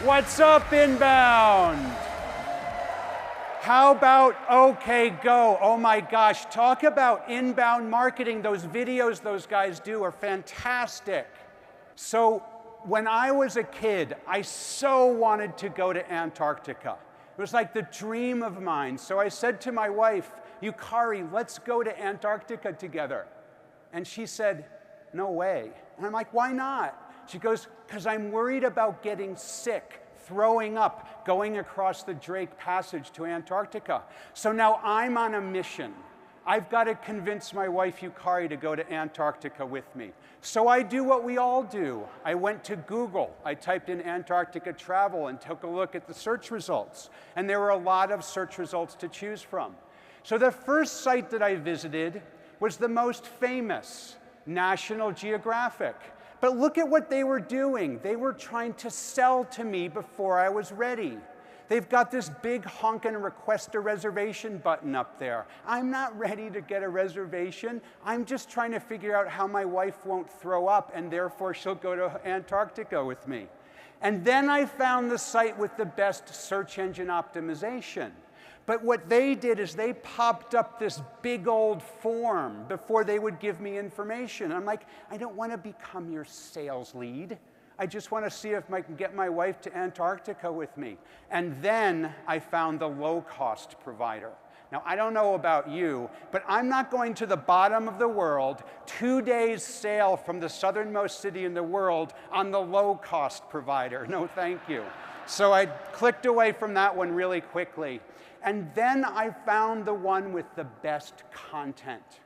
What's up, Inbound? How about OK Go? Oh my gosh, talk about inbound marketing. Those videos those guys do are fantastic. So when I was a kid, I so wanted to go to Antarctica. It was like the dream of mine. So I said to my wife, Yukari, let's go to Antarctica together. And she said, no way. And I'm like, why not? She goes, because I'm worried about getting sick, throwing up, going across the Drake Passage to Antarctica. So now I'm on a mission. I've got to convince my wife, Yukari, to go to Antarctica with me. So I do what we all do. I went to Google. I typed in Antarctica travel and took a look at the search results. And there were a lot of search results to choose from. So the first site that I visited was the most famous, National Geographic. But look at what they were doing. They were trying to sell to me before I was ready. They've got this big honkin' request a reservation button up there. I'm not ready to get a reservation. I'm just trying to figure out how my wife won't throw up and therefore she'll go to Antarctica with me. And then I found the site with the best search engine optimization. But what they did is they popped up this big old form before they would give me information. I'm like, I don't want to become your sales lead. I just want to see if I can get my wife to Antarctica with me. And then I found the low-cost provider. Now, I don't know about you, but I'm not going to the bottom of the world, 2 days sail from the southernmost city in the world on the low-cost provider. No, thank you. So I clicked away from that one really quickly. And then I found the one with the best content,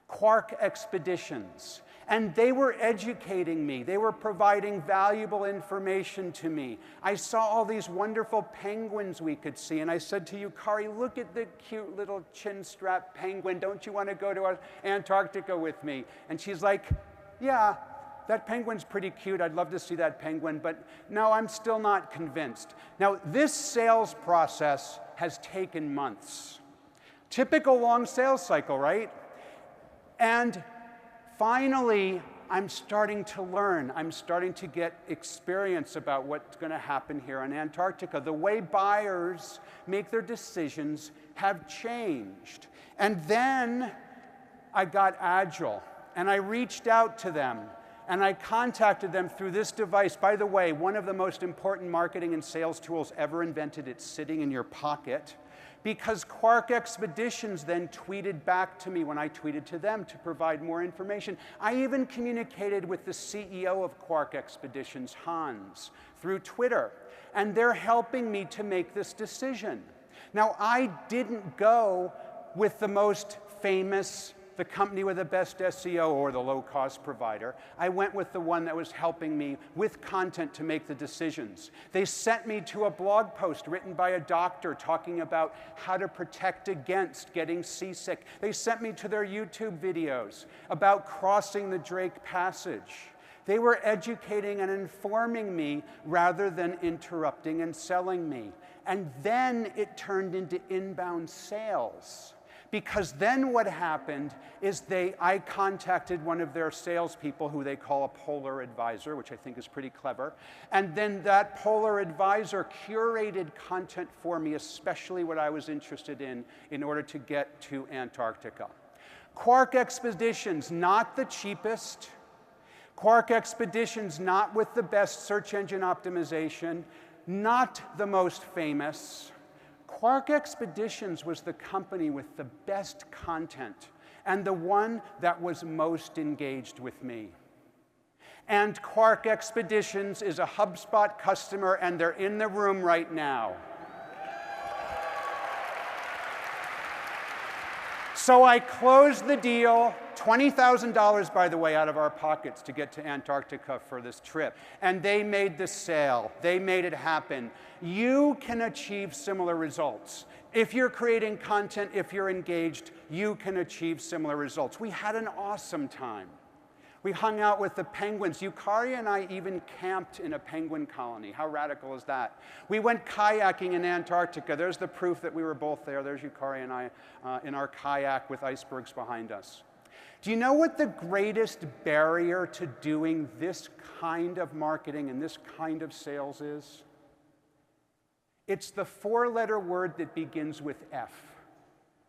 Quark Expeditions. And they were educating me. They were providing valuable information to me. I saw all these wonderful penguins we could see. And I said to Yukari, look at the cute little chin-strap penguin. Don't you want to go to Antarctica with me? And she's like, yeah, that penguin's pretty cute. I'd love to see that penguin. But no, I'm still not convinced. Now, this sales process has taken months. Typical long sales cycle, right? And finally, I'm starting to learn. I'm starting to get experience about what's going to happen here in Antarctica. The way buyers make their decisions have changed. And then I got agile, and I reached out to them, and I contacted them through this device. By the way, one of the most important marketing and sales tools ever invented. It's sitting in your pocket. Because Quark Expeditions then tweeted back to me when I tweeted to them to provide more information. I even communicated with the CEO of Quark Expeditions, Hans, through Twitter. And they're helping me to make this decision. Now, I didn't go with the most famous, the company with the best SEO or the low-cost provider. I went with the one that was helping me with content to make the decisions. They sent me to a blog post written by a doctor talking about how to protect against getting seasick. They sent me to their YouTube videos about crossing the Drake Passage. They were educating and informing me rather than interrupting and selling me. And then it turned into inbound sales. Because then what happened is I contacted one of their salespeople who they call a polar advisor, which I think is pretty clever. And then that polar advisor curated content for me, especially what I was interested in order to get to Antarctica. Quark Expeditions, not the cheapest. Quark Expeditions, not with the best search engine optimization. Not the most famous. Quark Expeditions was the company with the best content and the one that was most engaged with me. And Quark Expeditions is a HubSpot customer, and they're in the room right now. So I closed the deal, $20,000, by the way, out of our pockets to get to Antarctica for this trip. And they made the sale. They made it happen. You can achieve similar results. If you're creating content, if you're engaged, you can achieve similar results. We had an awesome time. We hung out with the penguins. Yukari and I even camped in a penguin colony. How radical is that? We went kayaking in Antarctica. There's the proof that we were both there. There's Yukari and I in our kayak with icebergs behind us. Do you know what the greatest barrier to doing this kind of marketing and this kind of sales is? It's the four-letter word that begins with F.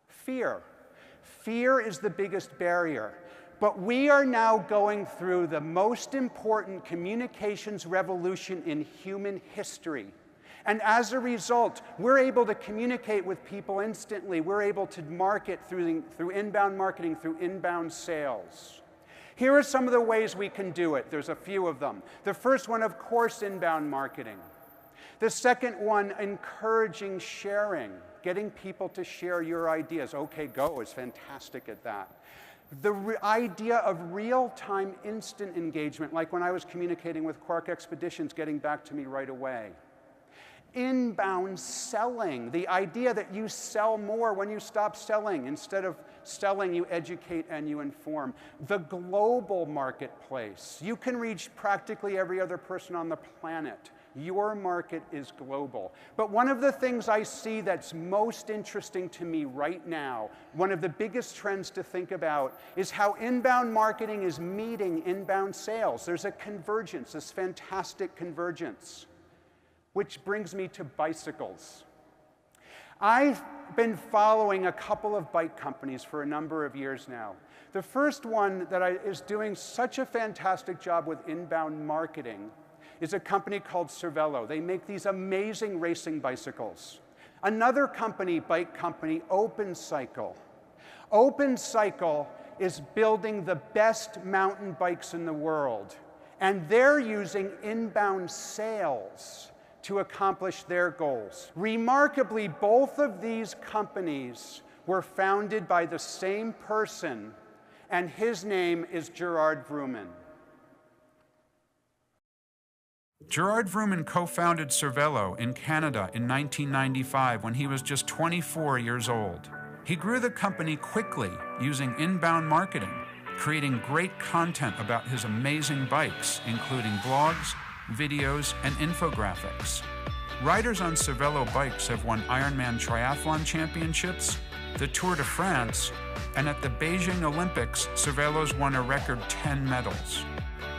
Fear. Fear is the biggest barrier. But we are now going through the most important communications revolution in human history. And as a result, we're able to communicate with people instantly. We're able to market through inbound marketing, through inbound sales. Here are some of the ways we can do it. There's a few of them. The first one, of course, inbound marketing. The second one, encouraging sharing, getting people to share your ideas. OK Go is fantastic at that. The idea of real-time instant engagement, like when I was communicating with Quark Expeditions, getting back to me right away. Inbound selling, the idea that you sell more when you stop selling. Instead of selling, you educate and you inform. The global marketplace. You can reach practically every other person on the planet. Your market is global. But one of the things I see that's most interesting to me right now, one of the biggest trends to think about, is how inbound marketing is meeting inbound sales. There's a convergence, this fantastic convergence. Which brings me to bicycles. I've been following a couple of bike companies for a number of years now. The first one that is doing such a fantastic job with inbound marketing is a company called Cervelo. They make these amazing racing bicycles. Another company, bike company, OpenCycle. OpenCycle is building the best mountain bikes in the world. And they're using inbound sales to accomplish their goals. Remarkably, both of these companies were founded by the same person, and his name is Gerard Vrooman. Gerard Vrooman co-founded Cervelo in Canada in 1995 when he was just 24 years old. He grew the company quickly using inbound marketing, creating great content about his amazing bikes, including blogs, videos, and infographics. Riders on Cervelo bikes have won Ironman Triathlon Championships, the Tour de France, and at the Beijing Olympics, Cervelo's won a record 10 medals.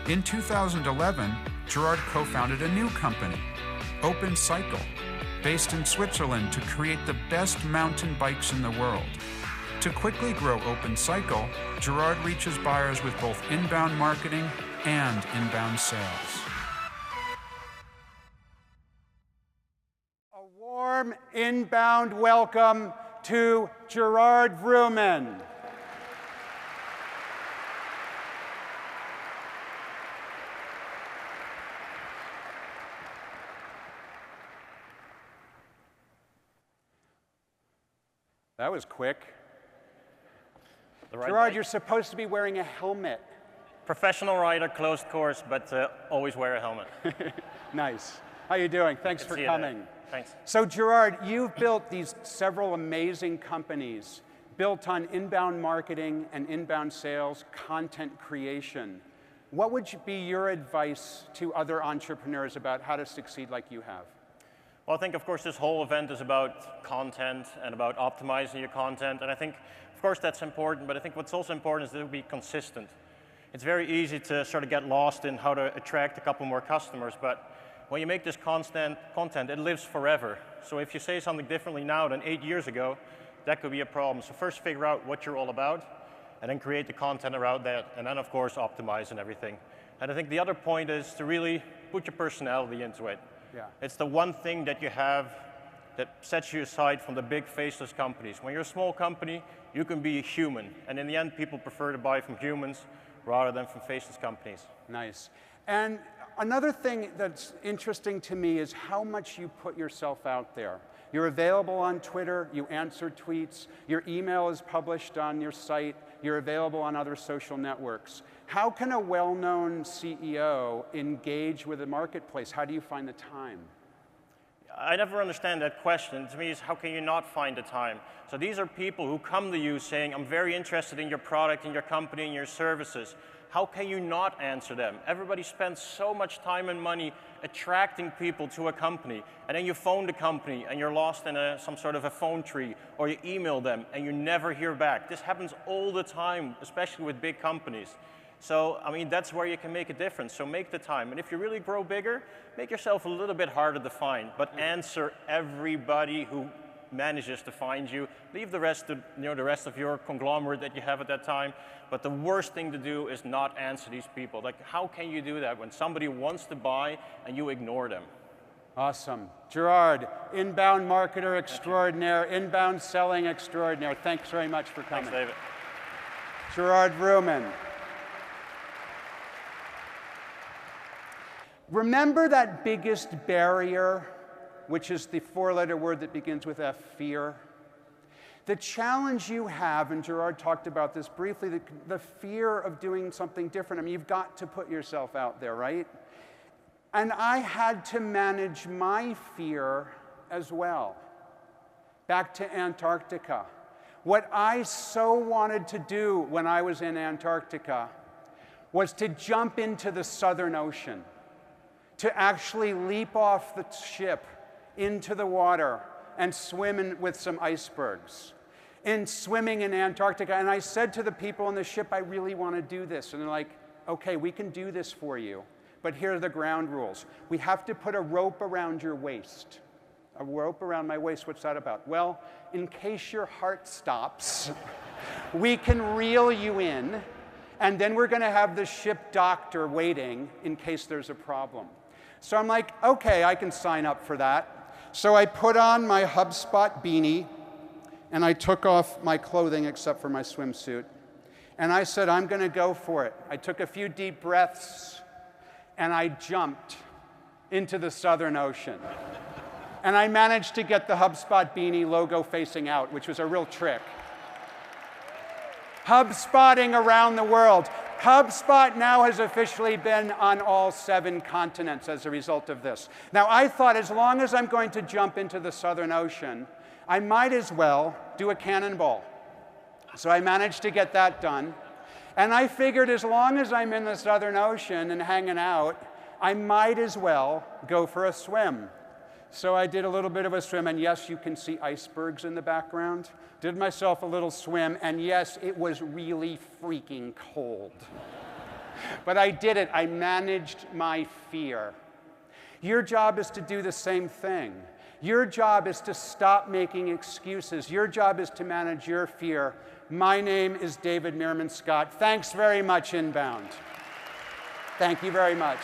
In 2011, Gerard co-founded a new company, OpenCycle, based in Switzerland to create the best mountain bikes in the world. To quickly grow OpenCycle, Gerard reaches buyers with both inbound marketing and inbound sales. A warm inbound welcome to Gerard Vrooman. That was quick. Gerard, you're supposed to be wearing a helmet. Professional rider, closed course, but always wear a helmet. Nice. How you doing? Thanks for coming. Thanks. So Gerard, you've built these several amazing companies built on inbound marketing and inbound sales, content creation. What would be your advice to other entrepreneurs about how to succeed like you have? Well, I think, of course, this whole event is about content and about optimizing your content. And I think, of course, that's important. But I think what's also important is to be consistent. It's very easy to sort of get lost in how to attract a couple more customers. But when you make this constant content, it lives forever. So if you say something differently now than 8 years ago, that could be a problem. So first figure out what you're all about, and then create the content around that. And then, of course, optimize and everything. And I think the other point is to really put your personality into it. Yeah. It's the one thing that you have that sets you aside from the big faceless companies. When you're a small company, you can be a human. And in the end, people prefer to buy from humans rather than from faceless companies. Nice. And another thing that's interesting to me is how much you put yourself out there. You're available on Twitter, you answer tweets, your email is published on your site, you're available on other social networks. How can a well-known CEO engage with the marketplace? How do you find the time? I never understand that question. To me, is how can you not find the time? So these are people who come to you saying, I'm very interested in your product, in your company, in your services. How can you not answer them? Everybody spends so much time and money attracting people to a company, and then you phone the company and you're lost in some sort of a phone tree, or you email them and you never hear back. This happens all the time, especially with big companies. So, I mean, that's where you can make a difference. So make the time. And if you really grow bigger, make yourself a little bit harder to find, but answer everybody who manages to find you. Leave the rest to, the rest of your conglomerate that you have at that time. But the worst thing to do is not answer these people. Like, how can you do that when somebody wants to buy and you ignore them? Awesome. Gerard, inbound marketer extraordinaire, inbound selling extraordinaire. Thanks very much for coming. Thanks, David. Gerard Vrooman. Remember that biggest barrier, which is the four-letter word that begins with F, fear? The challenge you have, and Gerard talked about this briefly, the fear of doing something different. I mean, you've got to put yourself out there, right? And I had to manage my fear as well. Back to Antarctica. What I so wanted to do when I was in Antarctica was to jump into the Southern Ocean, to actually leap off the ship into the water and swim with some icebergs. In swimming in Antarctica, and I said to the people on the ship, I really want to do this. And they're like, okay, we can do this for you, but here are the ground rules. We have to put a rope around your waist. A rope around my waist, what's that about? Well, in case your heart stops, we can reel you in, and then we're going to have the ship doctor waiting in case there's a problem. So I'm like, okay, I can sign up for that. So I put on my HubSpot beanie, and I took off my clothing except for my swimsuit. And I said, I'm going to go for it. I took a few deep breaths, and I jumped into the Southern Ocean. And I managed to get the HubSpot beanie logo facing out, which was a real trick. HubSpotting around the world. HubSpot now has officially been on all 7 continents as a result of this. Now, I thought as long as I'm going to jump into the Southern Ocean, I might as well do a cannonball. So I managed to get that done. And I figured as long as I'm in the Southern Ocean and hanging out, I might as well go for a swim. So I did a little bit of a swim, and yes, you can see icebergs in the background. Did myself a little swim, and yes, it was really freaking cold. But I did it. I managed my fear. Your job is to do the same thing. Your job is to stop making excuses. Your job is to manage your fear. My name is David Meerman Scott. Thanks very much, Inbound. Thank you very much.